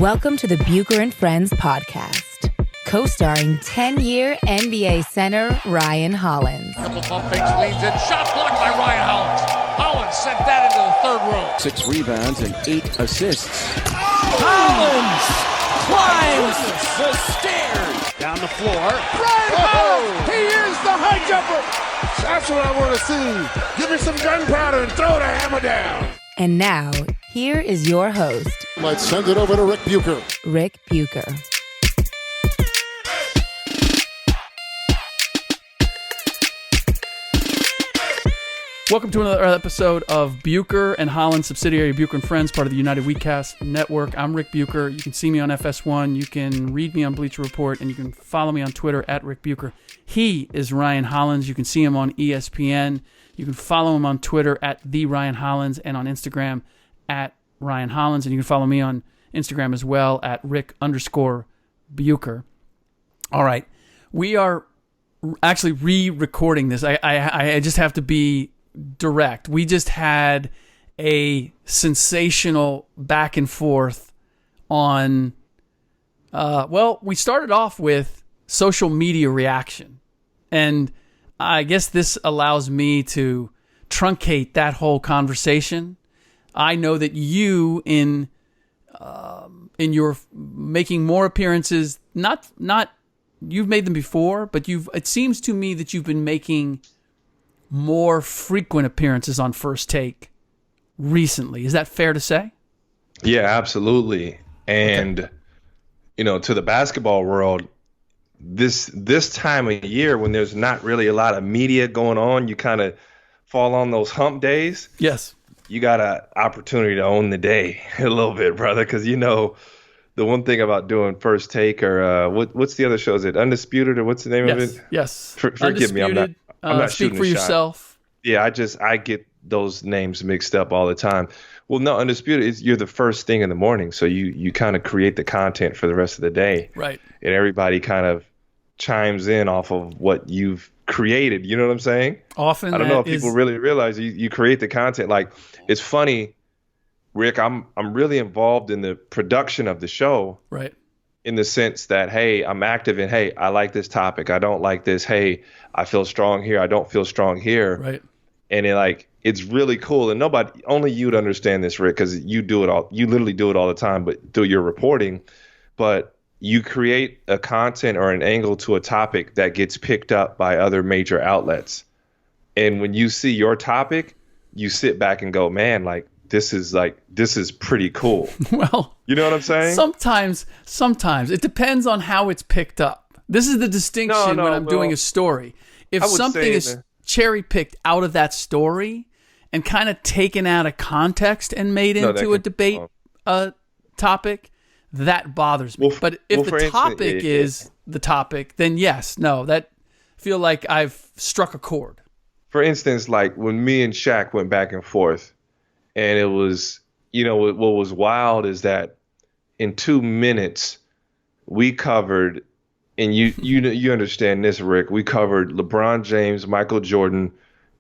Welcome to the Bucher and Friends podcast, co-starring 10-year NBA center Ryan Hollins. Couple pump fakes, leans in, shot blocked by Ryan Hollins. Hollins sent that into the third row. 6 rebounds and 8 assists. Hollins climbs the stairs. Down the floor. Ryan Hollins! He is the high jumper! That's what I want to see. Give me some gunpowder and throw the hammer down. And now, here is your host, Let's send it over to Ric Bucher. Ric Bucher. Welcome to another episode of Bucher and Hollins, subsidiary Bucher and Friends, part of the United Wecast Network. I'm Ric Bucher. You can see me on FS1. You can read me on Bleacher Report, and you can follow me on Twitter at Ric Bucher. He is Ryan Hollins. You can see him on ESPN. You can follow him on Twitter at the Ryan Hollins and on Instagram at Ryan Hollins. And you can follow me on Instagram as well at Ric_Bucher. All right. We are actually re-recording this. I just have to be direct. We just had a sensational back and forth on, we started off with social media reaction. And I guess this allows me to truncate that whole conversation. I know that you, in your making more appearances, not you've made them before, but it seems to me that you've been making more frequent appearances on First Take recently. Is that fair to say? Yeah, absolutely. And, to the basketball world, this time of year when there's not really a lot of media going on, you kind of fall on those hump days. Yes. You got an opportunity to own the day a little bit, brother, because the one thing about doing First Take or what's the other show? Is it Undisputed or what's the name of it? Yes. Forgive me, I'm not Speak shooting for a yourself. Shot. Yeah, I get those names mixed up all the time. Well, no, Undisputed is you're the first thing in the morning, so you kind of create the content for the rest of the day, right? And everybody kind of chimes in off of what you've created. You know what I'm saying? Often, I don't know if people really realize you create the content. Like, it's funny, Rick. I'm really involved in the production of the show, right? In the sense that, hey, I'm active in, hey, I like this topic. I don't like this. Hey, I feel strong here. I don't feel strong here. Right. And it's really cool. And only you'd understand this, Rick, because you do it all. You literally do it all the time, but through your reporting. But you create a content or an angle to a topic that gets picked up by other major outlets. And when you see your topic, you sit back and go, man, this is pretty cool. Well, you know what I'm saying? Sometimes it depends on how it's picked up. This is the distinction when I'm doing a story. If something is cherry picked out of that story and kind of taken out of context and made into a debate topic, that bothers me. But if the topic is the topic, then yes, that feel like I've struck a chord. For instance, like when me and Shaq went back and forth, and it was, what was wild is that in 2 minutes we covered, and you understand this, Rick, we covered LeBron James, Michael Jordan,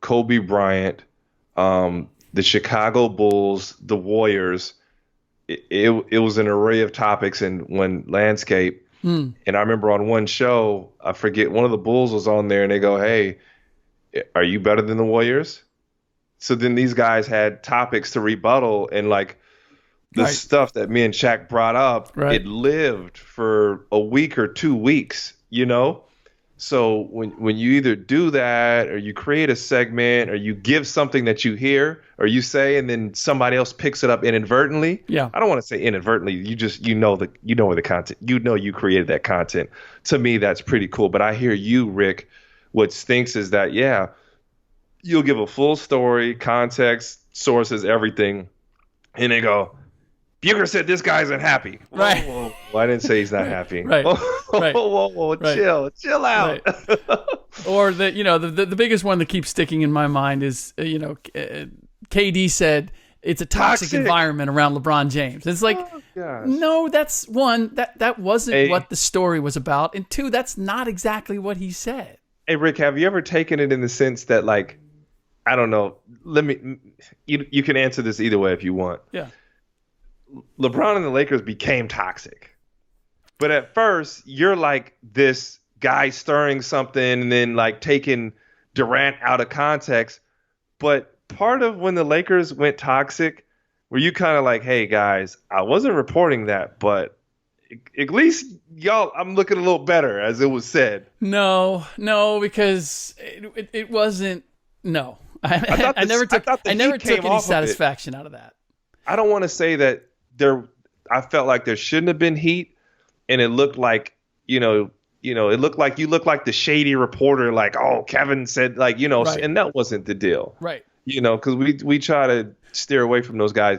Kobe Bryant, the Chicago Bulls, the Warriors. It was an array of topics in one landscape. And I remember on one show, I forget, one of the Bulls was on there and they go, hey, are you better than the Warriors? So then these guys had topics to rebuttal, and the stuff that me and Shaq brought up, it lived for a week or 2 weeks, So when you either do that or you create a segment or you give something that you hear or you say and then somebody else picks it up inadvertently. Yeah. I don't want to say inadvertently. You know where the content, you created that content. To me, that's pretty cool. But I hear you, Rick, what stinks is that, you'll give a full story, context, sources, everything. And they go, Bucher said this guy's unhappy. Right. Whoa. Well, I didn't say he's not happy. Right. Right. Whoa. Right. Chill out. Right. Or the biggest one that keeps sticking in my mind is, KD said it's a toxic environment around LeBron James. It's like, no, that's one, that wasn't what the story was about. And two, that's not exactly what he said. Hey, Rick, have you ever taken it in the sense that, I don't know, you can answer this either way if you want. Yeah. LeBron and the Lakers became toxic. But at first, you're like this guy stirring something and then like taking Durant out of context. But part of when the Lakers went toxic, were you kind of like, hey, guys, I wasn't reporting that, but at least y'all, I'm looking a little better, as it was said. No, because it wasn't. No, I never took any satisfaction out of that. I don't want to say that I felt like there shouldn't have been heat, and it looked like, it looked like you looked like the shady reporter, like, oh, Kevin said, like, right. And that wasn't the deal. Right. Because we try to steer away from those guys,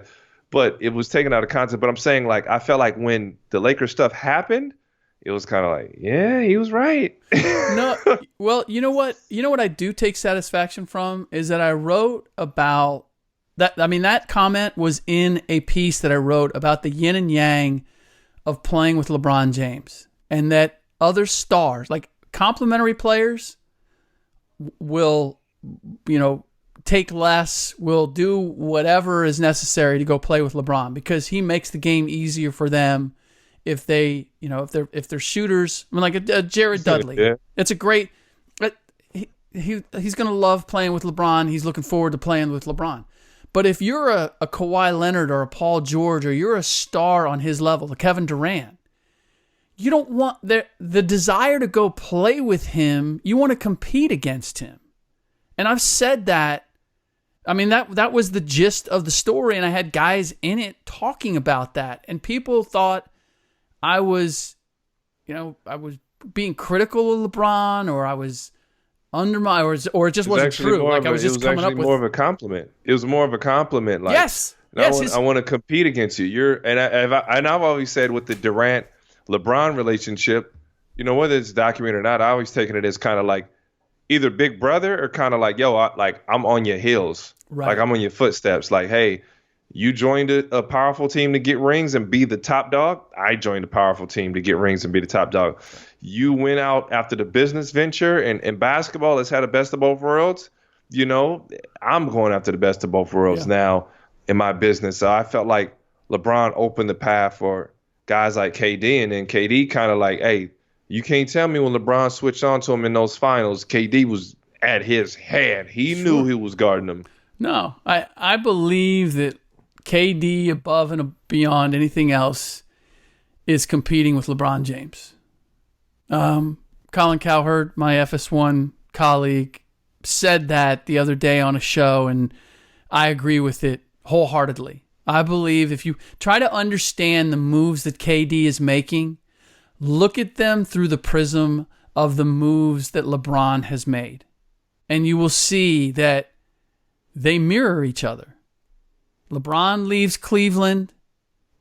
but it was taken out of context. But I'm saying, like, I felt like when the Lakers stuff happened, it was kind of like, yeah, he was right. No, well, you know what I do take satisfaction from is that I wrote about that. I mean, that comment was in a piece that I wrote about the yin and yang of playing with LeBron James, and that other stars, like complimentary players, will, take less, will do whatever is necessary to go play with LeBron because he makes the game easier for them. If they, if they're shooters, I mean, like a Jared Dudley, yeah. It's a great. He's gonna love playing with LeBron. He's looking forward to playing with LeBron. But if you're a Kawhi Leonard or a Paul George, or you're a star on his level, a Kevin Durant, you don't want the desire to go play with him. You want to compete against him. And I've said that. I mean, that was the gist of the story, and I had guys in it talking about that, and people thought I was being critical of LeBron, or I was undermining, or it just wasn't true. Like I was just coming up with more of a compliment. It was more of a compliment. Like, yes. I want to compete against you. I've always said with the Durant LeBron relationship, whether it's documented or not, I always taken it as kind of like either big brother or kind of like, yo, I'm on your heels. Right. Like I'm on your footsteps. Like, hey, you joined a powerful team to get rings and be the top dog. I joined a powerful team to get rings and be the top dog. You went out after the business venture, and basketball has had the best of both worlds. I'm going after the best of both worlds now in my business. So I felt like LeBron opened the path for guys like KD, and then KD kind of like, hey, you can't tell me when LeBron switched on to him in those finals, KD was at his head. He knew he was guarding him. No, I believe that KD, above and beyond anything else, is competing with LeBron James. Colin Cowherd, my FS1 colleague, said that the other day on a show, and I agree with it wholeheartedly. I believe if you try to understand the moves that KD is making, look at them through the prism of the moves that LeBron has made, and you will see that they mirror each other. LeBron leaves Cleveland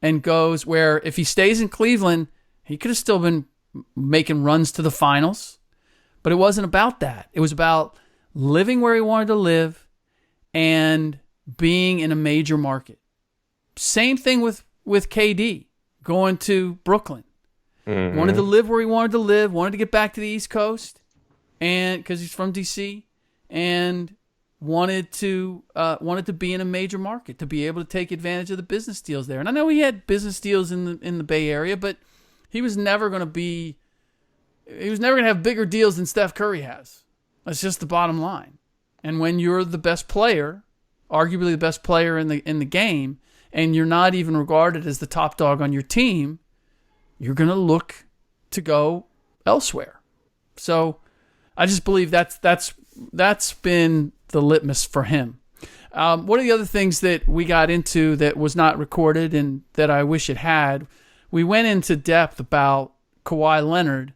and goes where, if he stays in Cleveland, he could have still been making runs to the finals, but it wasn't about that. It was about living where he wanted to live and being in a major market. Same thing with KD going to Brooklyn. Mm-hmm. Wanted to live where he wanted to live, wanted to get back to the East Coast, and because he's from DC, and wanted to be in a major market to be able to take advantage of the business deals there. And I know he had business deals in the Bay Area, but he was never going to have bigger deals than Steph Curry has. That's just the bottom line. And when you're the best player, arguably the best player in the game, and you're not even regarded as the top dog on your team, you're going to look to go elsewhere. So I just believe that's been the litmus for him. One of the other things that we got into that was not recorded and that I wish it had, we went into depth about Kawhi Leonard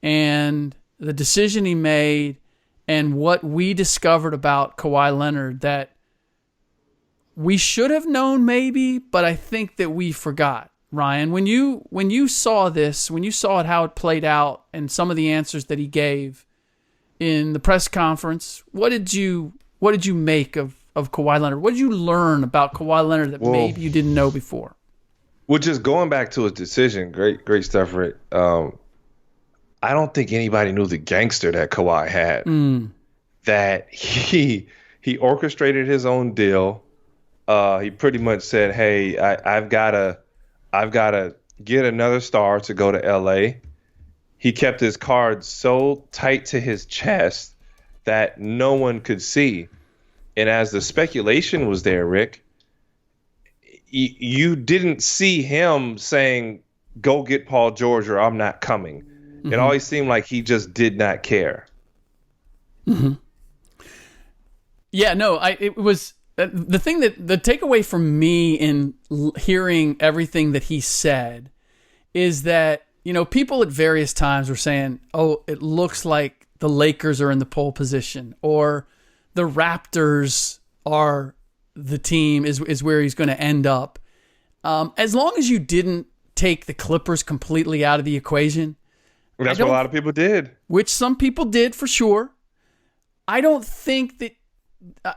and the decision he made and what we discovered about Kawhi Leonard that we should have known maybe, but I think that we forgot. Ryan, when you saw this, when you saw it, how it played out and some of the answers that he gave in the press conference, what did you make of Kawhi Leonard? What did you learn about Kawhi Leonard that maybe you didn't know before? Well, just going back to his decision, great stuff, Rick. I don't think anybody knew the gangster that Kawhi had. That he orchestrated his own deal, he pretty much said, "Hey, I've gotta get another star to go to LA." He kept his cards so tight to his chest that no one could see. And as the speculation was there, Rick, you didn't see him saying, "Go get Paul George or I'm not coming." Mm-hmm. It always seemed like he just did not care. Mm-hmm. Yeah, no, it was the thing that the takeaway from me in hearing everything that he said is that, people at various times were saying, "Oh, it looks like the Lakers are in the pole position," or the Raptors are the team is where he's going to end up. As long as you didn't take the Clippers completely out of the equation. That's what a lot of people did. Which some people did for sure. I don't think that.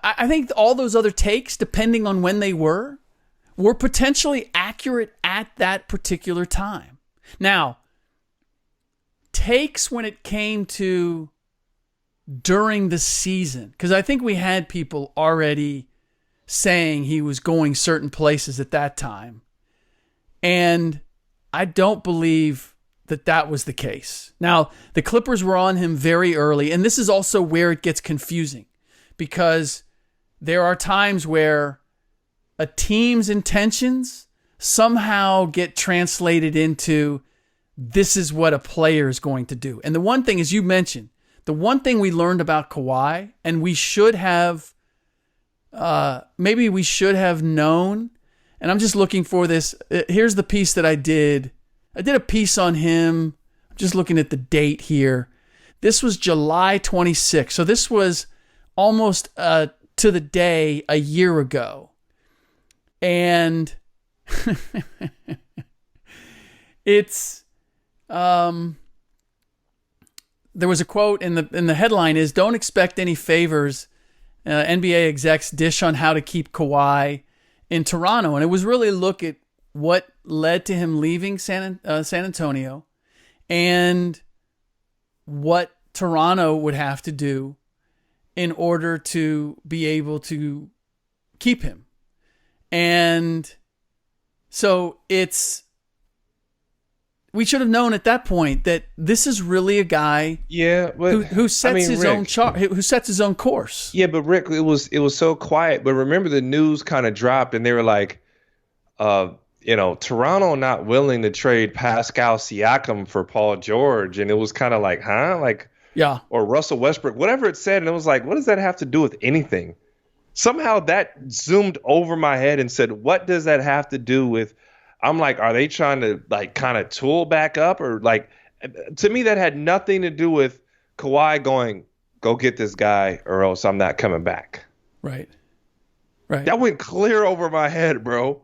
I think all those other takes, depending on when they were potentially accurate at that particular time. Now, takes when it came to during the season, because I think we had people already saying he was going certain places at that time, and I don't believe that was the case. Now, the Clippers were on him very early, and this is also where it gets confusing, because there are times where a team's intentions somehow get translated into this is what a player is going to do. And the one thing, as you mentioned, the one thing we learned about Kawhi, and we should have, maybe we should have known, and I'm just looking for this. Here's the piece that I did. I did a piece on him. I'm just looking at the date here. This was July 26th. So this was almost to the day a year ago. And it's there was a quote in the headline is, "Don't expect any favors. NBA execs dish on how to keep Kawhi in Toronto." And it was really a look at what led to him leaving San Antonio and what Toronto would have to do in order to be able to keep him. And so we should have known at that point that this is really a guy who sets his own chart, who sets his own course. Yeah, but Rick, it was so quiet. But remember, the news kind of dropped, and they were like, Toronto not willing to trade Pascal Siakam for Paul George, and it was kind of like, huh, like, yeah, or Russell Westbrook, whatever it said, and it was like, what does that have to do with anything? Somehow that zoomed over my head and said, what does that have to do with? I'm like, are they trying to like kind of tool back up, or like, to me that had nothing to do with Kawhi going, go get this guy or else I'm not coming back. Right. That went clear over my head, bro.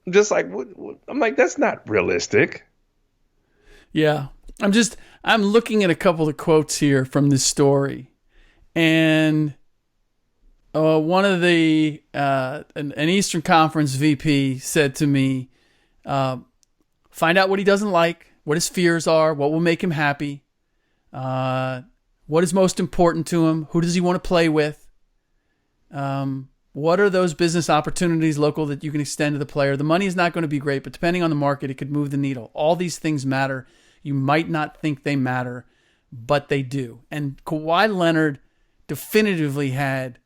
I'm just like, what? I'm like, that's not realistic. Yeah. I'm looking at a couple of quotes here from this story, and one of the an Eastern Conference VP said to me, find out what he doesn't like, what his fears are, what will make him happy, what is most important to him, who does he want to play with, what are those business opportunities local that you can extend to the player. The money is not going to be great, but depending on the market, it could move the needle. All these things matter. You might not think they matter, but they do. And Kawhi Leonard definitively had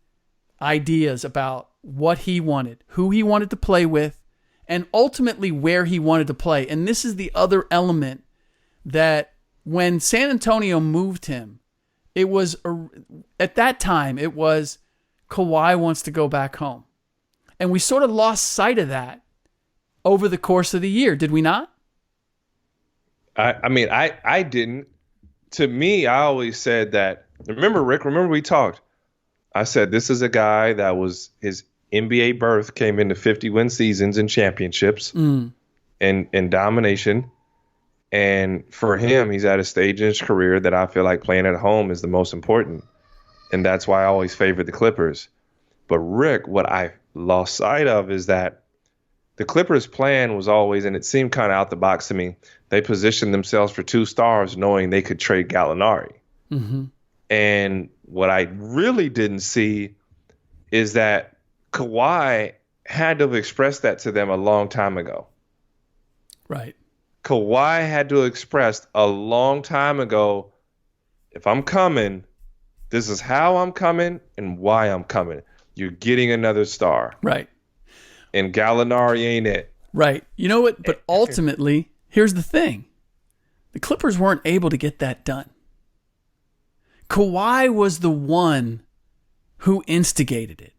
ideas about what he wanted, who he wanted to play with, and ultimately where he wanted to play. And this is the other element that when San Antonio moved him, it was, at that time, it was Kawhi wants to go back home. And we sort of lost sight of that over the course of the year, did we not? I didn't. To me, I always said that, remember, Rick, we talked. I said this is a guy that was, his NBA berth came into 50-win seasons and championships and domination. And for him, he's at a stage in his career that I feel like playing at home is the most important. And that's why I always favored the Clippers. But Rick, what I lost sight of is that the Clippers' plan was always, and it seemed kind of out the box to me, they positioned themselves for 2 stars knowing they could trade Gallinari. Mm-hmm. And what I really didn't see is that Kawhi had to have expressed that to them a long time ago. Right. Kawhi had to have expressed a long time ago, if I'm coming, this is how I'm coming and why I'm coming. You're getting another star. Right. And Gallinari ain't it. Right. You know what? But ultimately, here's the thing. The Clippers weren't able to get that done. Kawhi was the one who instigated it.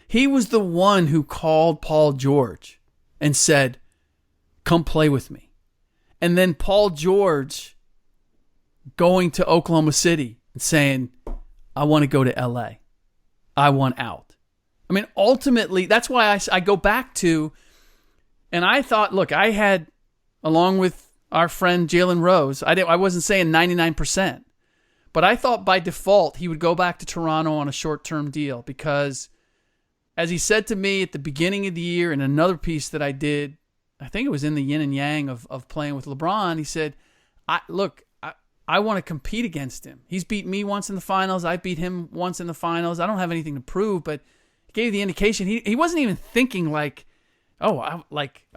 He was the one who called Paul George and said, come play with me. And then Paul George going to Oklahoma City and saying, I want to go to LA. I want out. I mean, ultimately, that's why I go back to, and I thought, look, I had, along with our friend Jalen Rose, I wasn't saying 99%, but I thought by default he would go back to Toronto on a short-term deal because, as he said to me at the beginning of the year in another piece that I did, I think it was in the yin and yang of playing with LeBron, he said, I want to compete against him. He's beat me once in the finals. I beat him once in the finals. I don't have anything to prove, but he gave the indication. He wasn't even thinking like, oh, I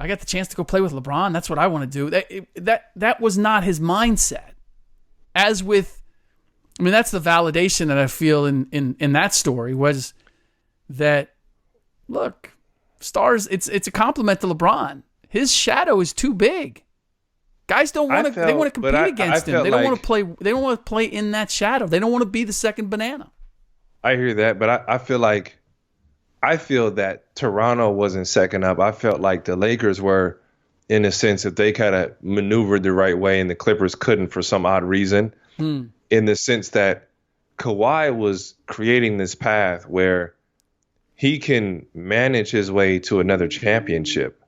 got the chance to go play with LeBron. That's what I want to do. That was not his mindset. As with, I mean, that's the validation that I feel in that story was that, look, stars, it's a compliment to LeBron. His shadow is too big. Guys don't want to. They want to compete against him. They don't want to play. They don't want to play in that shadow. They don't want to be the second banana. I hear that, but I feel that Toronto wasn't second up. I felt like the Lakers were, in a sense, if they kind of maneuvered the right way, and the Clippers couldn't for some odd reason. In the sense that Kawhi was creating this path where he can manage his way to another championship,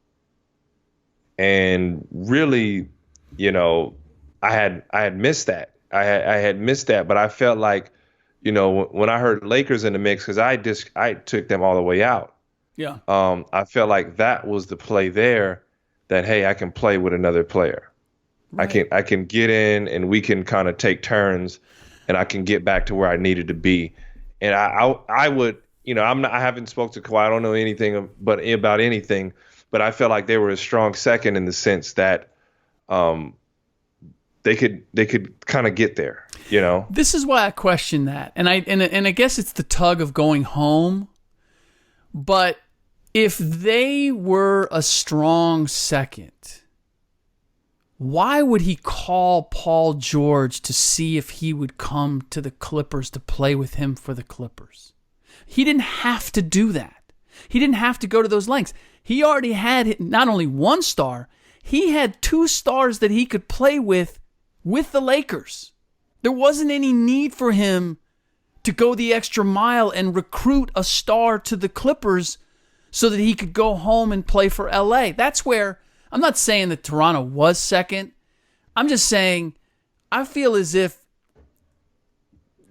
and really. You know, I had missed that. I had missed that, but I felt like, you know, when I heard Lakers in the mix, because I took them all the way out. Yeah. I felt like that was the play there. That hey, I can play with another player. Right. I can get in, and we can kind of take turns, and I can get back to where I needed to be. And I would, you know, I haven't spoke to Kawhi. I don't know anything about anything, but I felt like they were a strong second in the sense that. They could kind of get there, you know. This is why I question that, and I guess it's the tug of going home. But if they were a strong second, why would he call Paul George to see if he would come to the Clippers to play with him for the Clippers? He didn't have to do that. He didn't have to go to those lengths. He already had not only one star. He had two stars that he could play with the Lakers. There wasn't any need for him to go the extra mile and recruit a star to the Clippers so that he could go home and play for LA. That's where, I'm not saying that Toronto was second. I'm just saying, I feel as if,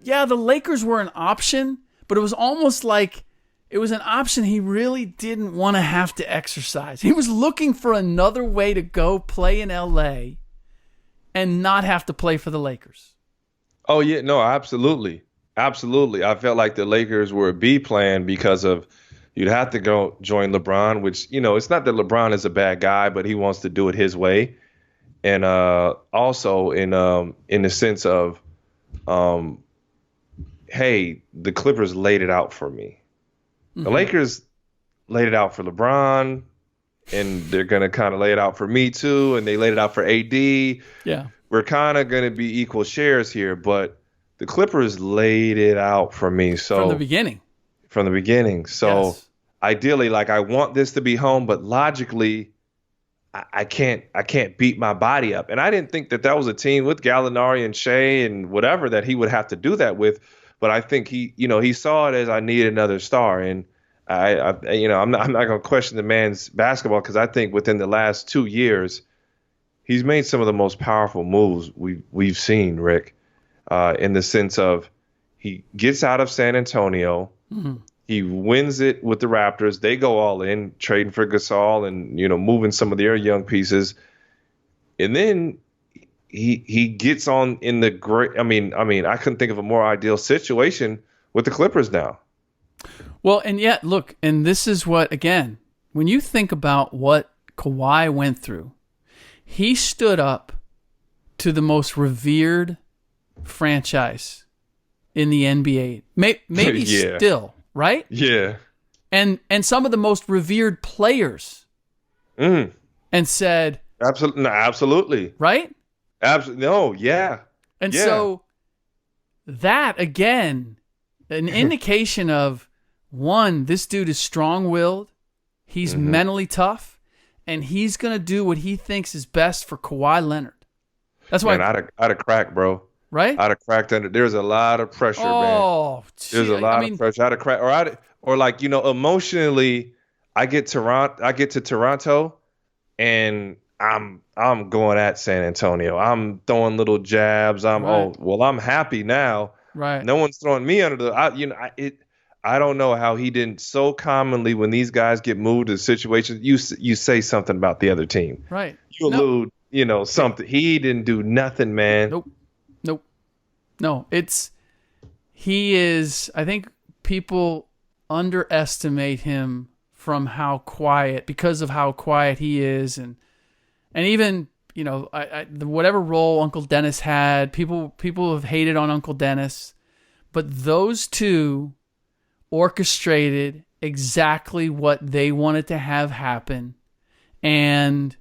yeah, the Lakers were an option, but it was almost like it was an option he really didn't want to have to exercise. He was looking for another way to go play in LA and not have to play for the Lakers. Oh, yeah. No, absolutely. Absolutely. I felt like the Lakers were a B plan because of you'd have to go join LeBron, which, you know, it's not that LeBron is a bad guy, but he wants to do it his way. And also in the sense of, hey, the Clippers laid it out for me. The Lakers laid it out for LeBron, and they're going to kind of lay it out for me too, and they laid it out for AD. Yeah. We're kind of going to be equal shares here, but the Clippers laid it out for me. So From the beginning. So yes. Ideally, like I want this to be home, but logically, I can't beat my body up. And I didn't think that was a team with Gallinari and Shea and whatever that he would have to do that with. But I think he saw it as I need another star, and I'm not going to question the man's basketball because I think within the last 2 years, he's made some of the most powerful moves we've seen, Rick, in the sense of he gets out of San Antonio, he wins it with the Raptors, they go all in, trading for Gasol and moving some of their young pieces, and then. He gets on in the great. I mean, I couldn't think of a more ideal situation with the Clippers now. Well, and yet, look, and this is what, again, when you think about what Kawhi went through, he stood up to the most revered franchise in the NBA. Maybe Yeah. still, right? Yeah. And some of the most revered players. Mm. And said, Absolutely. Right? Absolutely. No, yeah. And Yeah. so that, again, an indication of, one, this dude is strong-willed, he's mentally tough, and he's going to do what he thinks is best for Kawhi Leonard. That's why. Man, I'd have cracked, bro. Right? I'd have cracked under. There's a lot of pressure, man. Oh, There's a lot of pressure. I'd have cracked, or like, emotionally, I get to Toronto, and I'm going at San Antonio. I'm throwing little jabs. I'm happy now. Right. No one's throwing me under the. I don't know how he didn't so commonly when these guys get moved to situations. You say something about the other team. Right. You allude, something. He didn't do nothing, man. Nope. No, he is, I think people underestimate him from how quiet, because of how quiet he is. And even, whatever role Uncle Dennis had, people have hated on Uncle Dennis, but those two orchestrated exactly what they wanted to have happen. And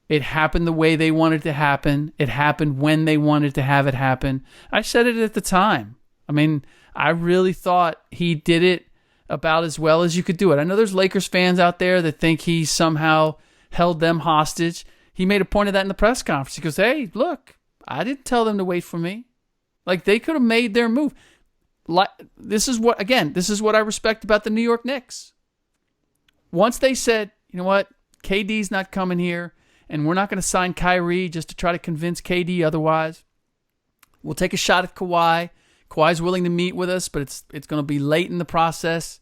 it happened the way they wanted it to happen. It happened when they wanted to have it happen. I said it at the time. I mean, I really thought he did it about as well as you could do it. I know there's Lakers fans out there that think he somehow held them hostage. He made a point of that in the press conference. He goes, hey, look, I didn't tell them to wait for me. Like, they could have made their move. This is what I respect about the New York Knicks. Once they said, you know what, KD's not coming here, and we're not going to sign Kyrie just to try to convince KD otherwise. We'll take a shot at Kawhi. Kawhi's willing to meet with us, but it's going to be late in the process.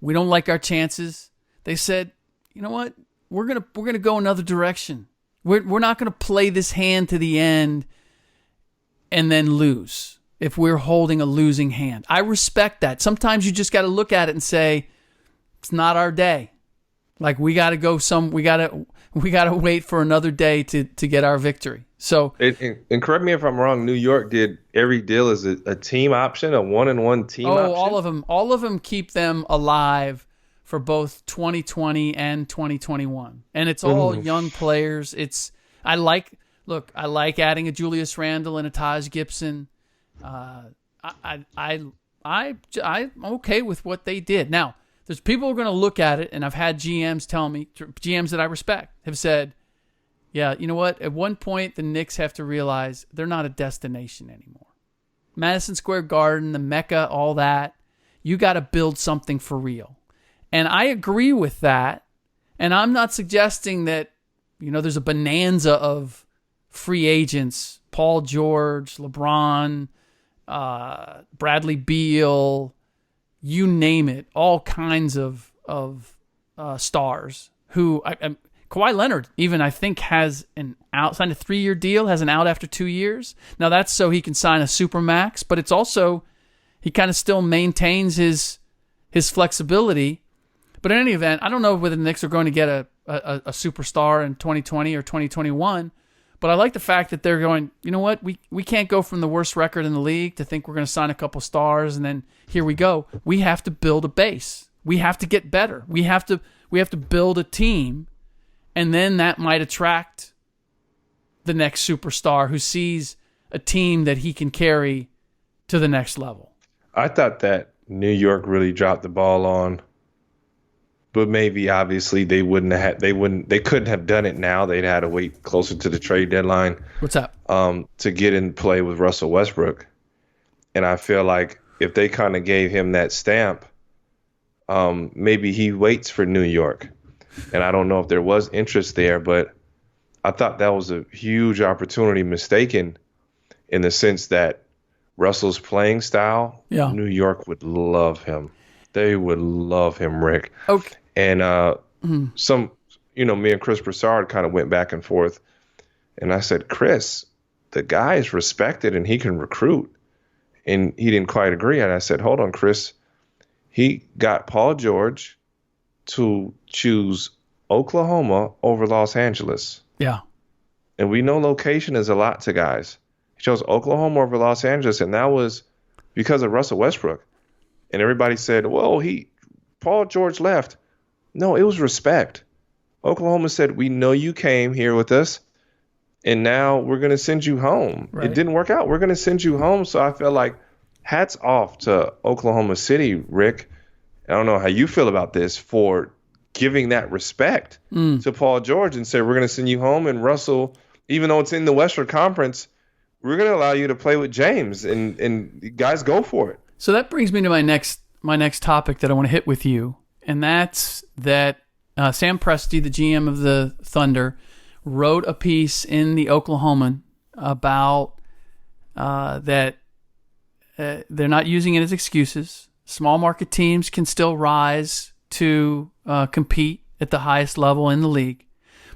We don't like our chances. They said, you know what? We're gonna go another direction. We're not going to play this hand to the end and then lose if we're holding a losing hand. I respect that. Sometimes you just got to look at it and say, it's not our day. Like, we got to wait for another day to get our victory. So, and correct me if I'm wrong, New York did every deal as a team option, a 1-and-1 team option. All of them keep them alive for both 2020 and 2021. And it's all young players. I like adding a Julius Randle and a Taj Gibson. I'm okay with what they did. Now, there's people who are going to look at it, and I've had GMs tell me, GMs that I respect, have said, yeah, you know what? At one point, the Knicks have to realize they're not a destination anymore. Madison Square Garden, the Mecca, all that, you got to build something for real. And I agree with that. And I'm not suggesting that, there's a bonanza of free agents, Paul George, LeBron, Bradley Beal, you name it, all kinds of stars who Kawhi Leonard even, I think, has signed a 3-year deal, has an out after 2 years. Now that's so he can sign a supermax, but it's also he kind of still maintains his flexibility. But in any event, I don't know whether the Knicks are going to get a superstar in 2020 or 2021. But I like the fact that they're going, you know what, we can't go from the worst record in the league to think we're going to sign a couple stars and then here we go. We have to build a base. We have to get better. We have to build a team, and then that might attract the next superstar who sees a team that he can carry to the next level. I thought that New York really dropped the ball on, but maybe obviously they couldn't have done it now. They'd had to wait closer to the trade deadline. What's up? To get in play with Russell Westbrook. And I feel like if they kind of gave him that stamp, maybe he waits for New York. And I don't know if there was interest there, but I thought that was a huge opportunity mistaken in the sense that Russell's playing style, New York would love him. They would love him, Rick. Okay. And me and Chris Broussard kind of went back and forth. And I said, Chris, the guy is respected and he can recruit. And he didn't quite agree. And I said, hold on, Chris. He got Paul George to choose Oklahoma over Los Angeles. Yeah. And we know location is a lot to guys. He chose Oklahoma over Los Angeles, and that was because of Russell Westbrook. And everybody said, well, Paul George left. No, it was respect. Oklahoma said, we know you came here with us, and now we're going to send you home. Right. It didn't work out. We're going to send you home. So I feel like hats off to Oklahoma City, Rick. I don't know how you feel about this, for giving that respect to Paul George and say, we're going to send you home. And Russell, even though it's in the Western Conference, we're going to allow you to play with James, and guys, go for it. So that brings me to my next topic that I want to hit with you, and that's that Sam Presti, the GM of the Thunder, wrote a piece in the Oklahoman about that they're not using it as excuses. Small market teams can still rise to compete at the highest level in the league,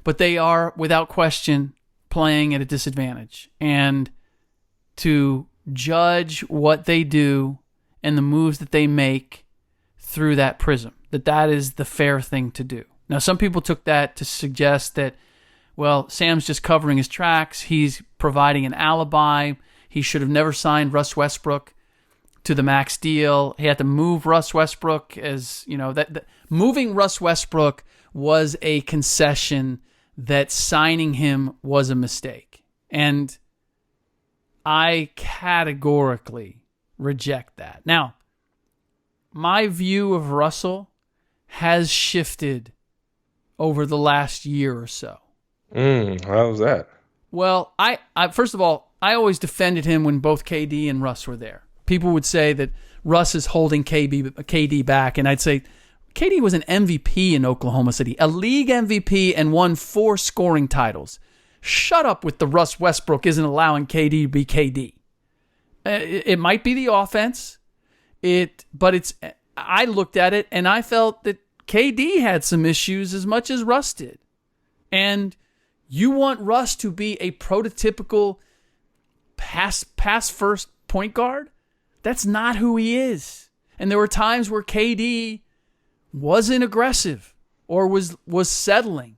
but they are, without question, playing at a disadvantage. And to judge what they do and the moves that they make through that prism, that is the fair thing to do. Now, some people took that to suggest that, well, Sam's just covering his tracks. He's providing an alibi. He should have never signed Russ Westbrook to the max deal. He had to move Russ Westbrook, as you know, that moving Russ Westbrook was a concession, that signing him was a mistake. And I categorically reject that. Now, my view of Russell has shifted over the last year or so. How was that? Well, I first of all, I always defended him when both KD and Russ were there. People would say that Russ is holding KD back, and I'd say KD was an MVP in Oklahoma City, a league MVP, and won 4 scoring titles. Shut up with the Russ Westbrook isn't allowing KD to be KD. It might be the offense, but I looked at it and I felt that KD had some issues as much as Russ did. And you want Russ to be a prototypical pass first point guard? That's not who he is. And there were times where KD wasn't aggressive or was settling.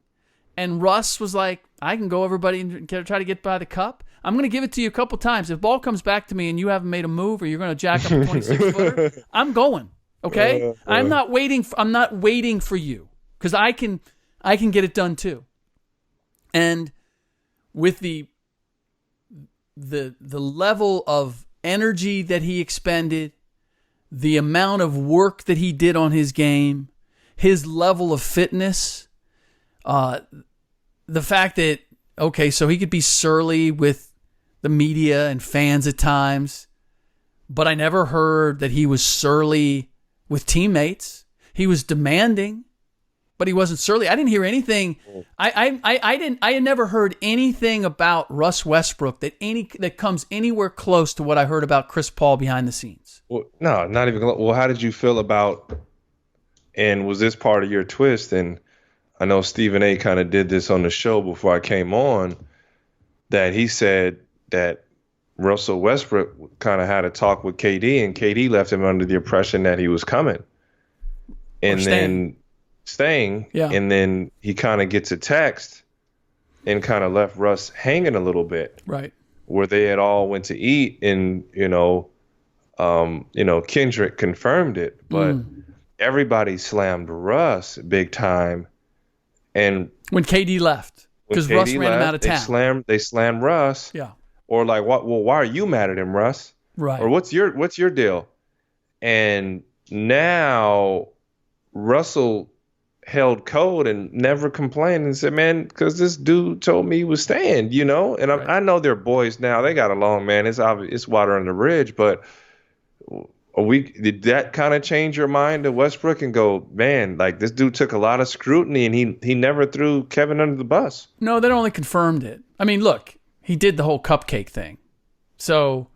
And Russ was like, I can go everybody and try to get by the cup. I'm going to give it to you a couple times. If the ball comes back to me and you haven't made a move or you're going to jack up a 26-footer, I'm going. Okay? I'm not waiting for you, because I can get it done too. And with the level of energy that he expended, the amount of work that he did on his game, his level of fitness, the fact that, okay, so he could be surly with the media and fans at times, but I never heard that he was surly with teammates. He was demanding, but he wasn't surly. I didn't hear anything. I had never heard anything about Russ Westbrook that comes anywhere close to what I heard about Chris Paul behind the scenes. Well, no, not even. Well, how did you feel about, and was this part of your twist? And I know Stephen A. kind of did this on the show before I came on, that he said that Russell Westbrook kind of had a talk with KD, and KD left him under the impression that he was coming. And then staying, yeah. And then he kind of gets a text and kind of left Russ hanging a little bit. Right. Where they had all went to eat, and, Kendrick confirmed it, but everybody slammed Russ big time. And when KD left, because Russ ran him out of town, they slammed Russ. Yeah. Or like, what? Well, why are you mad at him, Russ? Right. Or what's your deal? And now Russell held code and never complained and said, man, because this dude told me he was staying, And right. I know they're boys now. They got along, man. It's obvious, it's water under the bridge. But did that kind of change your mind to Westbrook and go, man, like this dude took a lot of scrutiny and he never threw Kevin under the bus? No, that only confirmed it. I mean, look, he did the whole cupcake thing. So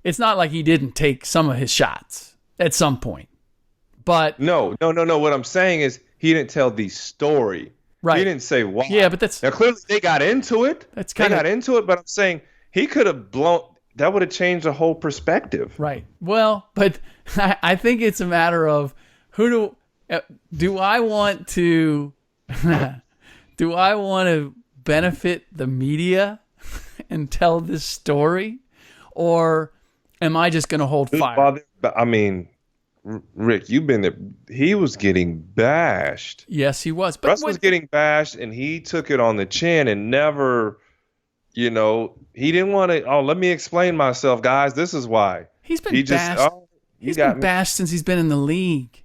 it's not like he didn't take some of his shots at some point. But No. What I'm saying is he didn't tell the story. Right. He didn't say why. Yeah, but that's... Now, clearly they got into it. They got into it, but I'm saying he could have blown... That would have changed the whole perspective. Right. Well, but I think it's a matter of do I want to do I want to benefit the media and tell this story, or am I just going to hold fire? I mean, Rick, you've been there. He was getting bashed. Yes, he was. Russ was getting bashed, and he took it on the chin and never, he didn't want to. Oh, let me explain myself, guys. This is why. He's been bashed. He's been bashed since he's been in the league.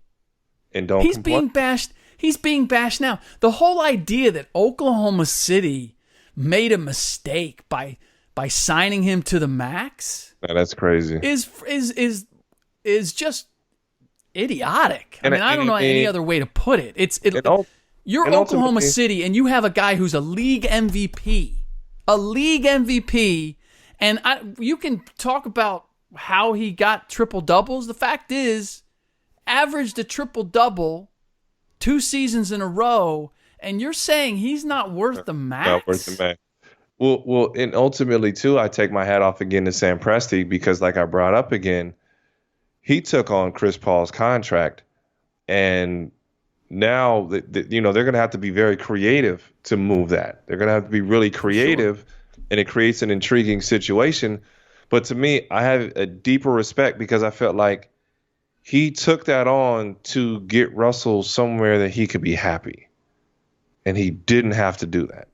And he's being bashed. He's being bashed now. The whole idea that Oklahoma City made a mistake by signing him to the max. That's crazy. Is just idiotic. I don't know any other way to put it. You're Oklahoma City, and you have a guy who's a league MVP. And you can talk about how he got triple doubles. The fact is, averaged a triple double 2 seasons in a row, and you're saying he's not worth the max. Not worth the max. Well, and ultimately too, I take my hat off again to Sam Presti because, like I brought up again, he took on Chris Paul's contract, and now they're going to have to be very creative to move that. They're going to have to be really creative, and it creates an intriguing situation. But to me, I have a deeper respect because I felt like he took that on to get Russell somewhere that he could be happy, and he didn't have to do that.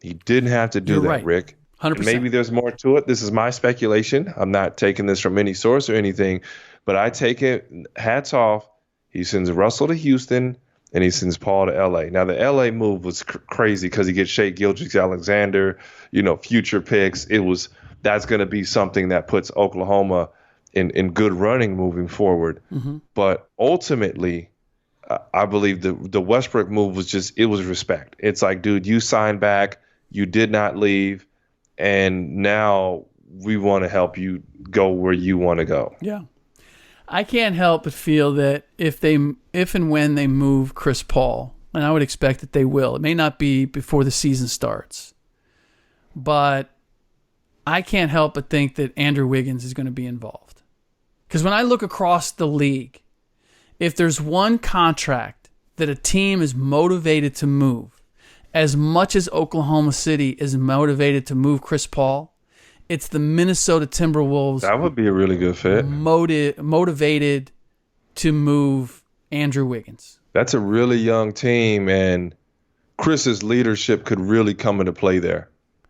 He didn't have to do that, right, Rick. 100%. And maybe there's more to it. This is my speculation. I'm not taking this from any source or anything, but I take it, hats off. He sends Russell to Houston, and he sends Paul to L.A. Now, the L.A. move was crazy because he gets Shai Gilgeous-Alexander, future picks. That's going to be something that puts Oklahoma in good running moving forward. Mm-hmm. But ultimately, I believe the Westbrook move was it was respect. It's like, dude, you signed back. You did not leave. And now we want to help you go where you want to go. Yeah. I can't help but feel that if and when they move Chris Paul, and I would expect that they will, it may not be before the season starts, but I can't help but think that Andrew Wiggins is going to be involved. Because when I look across the league, if there's one contract that a team is motivated to move, as much as Oklahoma City is motivated to move Chris Paul, it's the Minnesota Timberwolves. That would be a really good fit. Motivated to move Andrew Wiggins. That's a really young team, and Chris's leadership could really come into play there.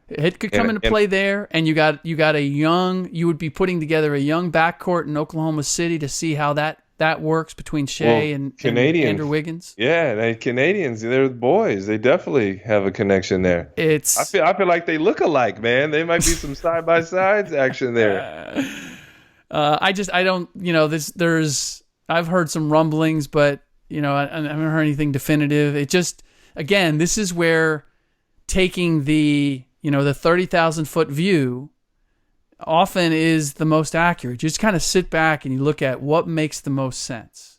It could come into play there, and you got you would be putting together a young backcourt in Oklahoma City to see how that works between Shai and Andrew Wiggins. Yeah, they Canadians, they're the they definitely have a connection there. I feel like they look alike, man. They might be some side by sides action there. I've heard some rumblings, but I haven't heard anything definitive. It just, again, this is where taking the 30,000 foot view often is the most accurate. You just kind of sit back and you look at what makes the most sense.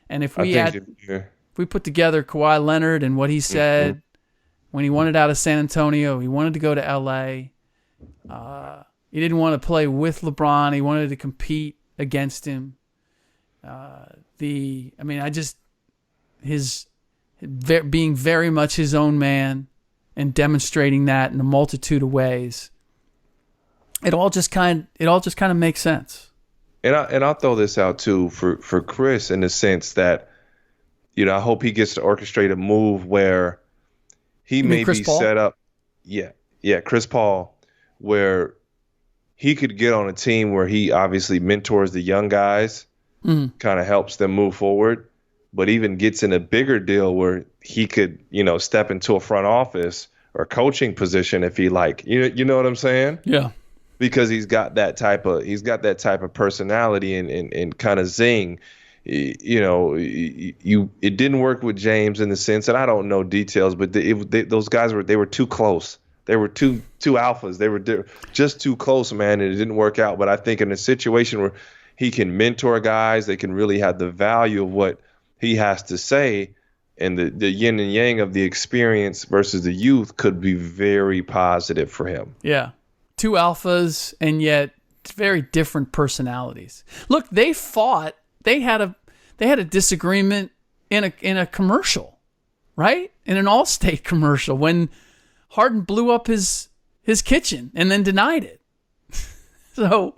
And if we put together Kawhi Leonard and what he said when he wanted out of San Antonio, he wanted to go to LA. He didn't want to play with LeBron. He wanted to compete against him. His being very much his own man and demonstrating that in a multitude of ways. It all just kind of makes sense. And I'll throw this out too for Chris in the sense that, I hope he gets to orchestrate a move where he may be set up. Yeah, Chris Paul, where he could get on a team where he obviously mentors the young guys, kind of helps them move forward, but even gets in a bigger deal where he could, step into a front office or coaching position if he you know what I'm saying? Yeah. Because he's got that type of personality and kind of zing. It didn't work with James in the sense, and I don't know details, but those guys were too close. They were two alphas. They were just too close, man, and it didn't work out. But I think in a situation where he can mentor guys, they can really have the value of what he has to say, and the yin and yang of the experience versus the youth could be very positive for him. Yeah. Two alphas and yet very different personalities. Look, they fought. They had a disagreement in a commercial. right? In an Allstate commercial when Harden blew up his kitchen and then denied it. So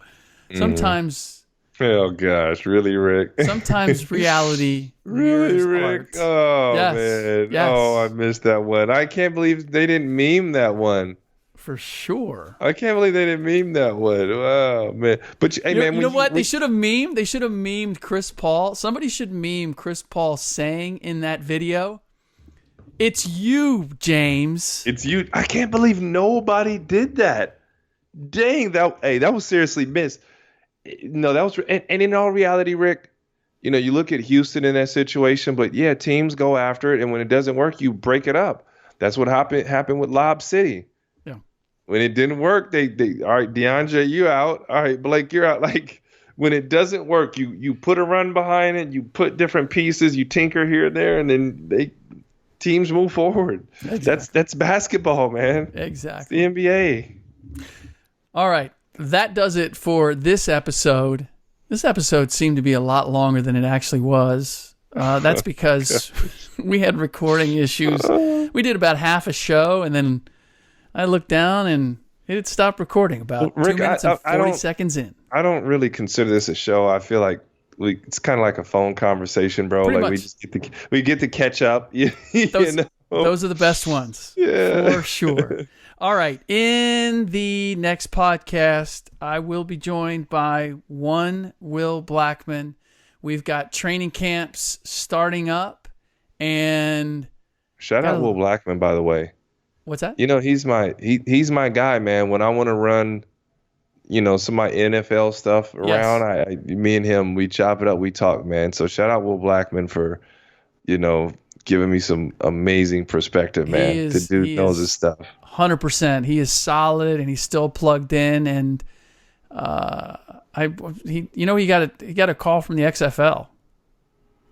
sometimes... Oh, gosh. Really, Rick? Sometimes reality... Really, Rick? Art. Oh, yes. man. Yes. Oh, I missed that one. I can't believe they didn't meme that one. For sure. I can't believe they didn't meme that one. Wow, man. But, hey, man. You know what? They should have memed Chris Paul. Somebody should meme Chris Paul saying in that video, "It's you, James. It's you." I can't believe nobody did that. Dang, that was seriously missed. No, that was, and in all reality, Rick, you know, you look at Houston in that situation, but yeah, teams go after it, and when it doesn't work, you break it up. That's what happened with Lob City. Yeah. When it didn't work, they all right, DeAndre, you out. All right, Blake, you're out. Like, when it doesn't work, you put a run behind it, you put different pieces, you tinker here and there, and then teams move forward. Exactly. That's basketball, man. Exactly. It's the NBA. All right. That does it for this episode. This episode seemed to be a lot longer than it actually was. That's because we had recording issues. We did about half a show, and then I looked down, and it had stopped recording about Rick, 2 minutes and 40 seconds in. I don't really consider this a show. I feel like it's kind of like a phone conversation, bro. Pretty like much. we get to catch up. Those are the best ones. Yeah. For sure. All right. In the next podcast, I will be joined by one Will Blackman. We've got training camps starting up, and shout out Will Blackman, by the way. What's that? You know, he's my guy, man. When I want to run, you know, some of my NFL stuff around, me and him, we chop it up, we talk, man. So shout out Will Blackman for, you know, giving me some amazing perspective, man. The dude knows his stuff. 100%. He is solid, and he's still plugged in. And he got a call from the XFL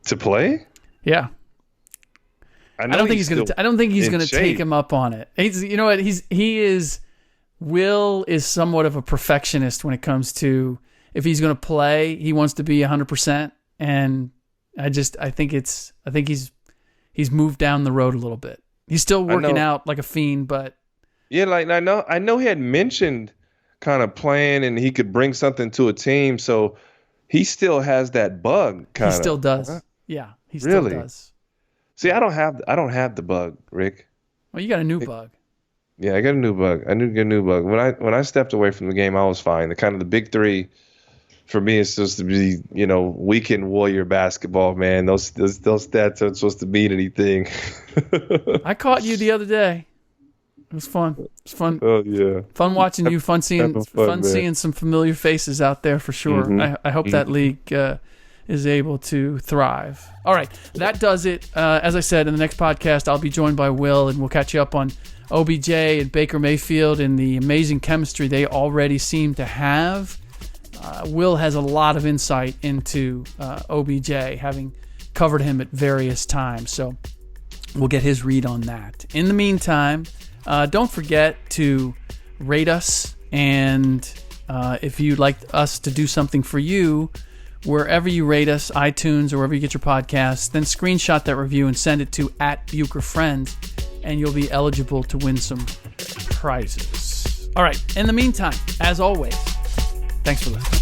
to play. Yeah, I don't think he's gonna take him up on it. You know what? Will is somewhat of a perfectionist when it comes to if he's gonna play, he wants to be 100%. And I think he's moved down the road a little bit. He's still working out like a fiend, but. Yeah, like I know he had mentioned kind of playing and he could bring something to a team, so he still has that bug kind of. He still does. Yeah, he still does. See, I don't have the bug, Rick. Well, you got a new bug. Yeah, I got a new bug. I need to get a new bug. When I stepped away from the game, I was fine. The big three for me is supposed to be, you know, weekend warrior basketball, man. Those stats aren't supposed to mean anything. I caught you the other day. It was fun. It was fun. Oh yeah. Fun watching you. Fun seeing some familiar faces out there for sure. Mm-hmm. I hope that league is able to thrive. All right, that does it. As I said, in the next podcast, I'll be joined by Will, and we'll catch you up on OBJ and Baker Mayfield and the amazing chemistry they already seem to have. Will has a lot of insight into OBJ, having covered him at various times. So we'll get his read on that. In the meantime, don't forget to rate us, and if you'd like us to do something for you, wherever you rate us, iTunes or wherever you get your podcasts, then screenshot that review and send it to @BucherFriends, and you'll be eligible to win some prizes. All right, in the meantime, as always, thanks for listening.